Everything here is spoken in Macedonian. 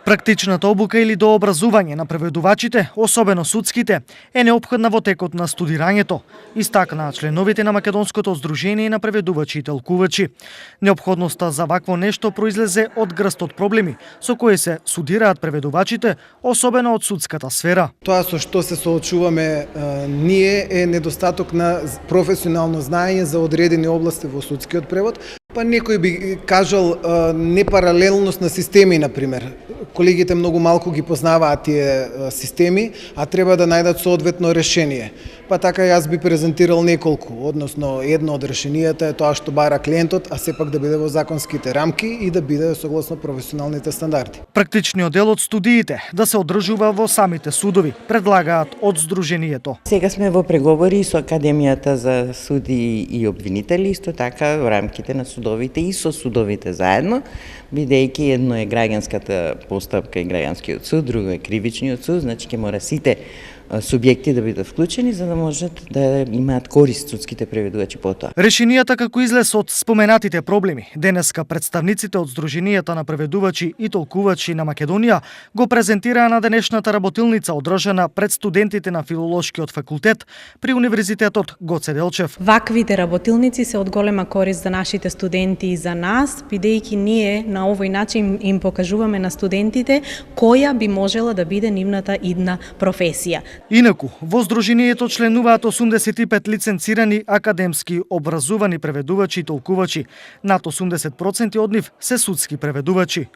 Практичната обука или дообразување на преведувачите, особено судските, е неопходна во текот на студирањето, истакнаа членовите на Македонското здружение на преведувачи и толкувачи. Неопходноста за вакво нешто произлезе од грстот проблеми со кои се судираат преведувачите, особено од судската сфера. Тоа со што се соочуваме ние е недостаток на професионално знаење за одредени области во судскиот превод, па некој би кажал непаралелност на системи, например. Колегите многу малку ги познаваат тие системи, а треба да најдат соодветно решение. Па така јас би презентирал неколку, односно едно од решенијата е тоа што бара клиентот, а сепак да биде во законските рамки и да биде согласно професионалните стандарди. Практичниот дел од студиите да се одржува во самите судови, предлагаат од здруженијето. Сега сме во преговори со Академијата за суди и обвинители, исто така во рамките на судовите и со судовите заедно, бидејќи едно е граѓанската постапка и граѓанскиот суд, друго е кривичниот суд, значи ќе мора сите субјекти да бидат вклучени за да можат да имаат корист судските преведувачи по тоа. Решенијата како излез од споменатите проблеми, денеска представниците од Здруженијата на преведувачи и толкувачи на Македонија го презентираа на денешната работилница одржана пред студентите на Филолошкиот факултет при Универзитетот Гоце Делчев. Ваквите работилници се од голема корист за нашите студенти и за нас, бидејќи ние на овој начин им покажуваме на студентите која би можела да биде нивната идна професија. Инаку, во Здруженијето членуваат 85 лиценцирани академски образувани преведувачи и толкувачи. Над 80% од нив се судски преведувачи.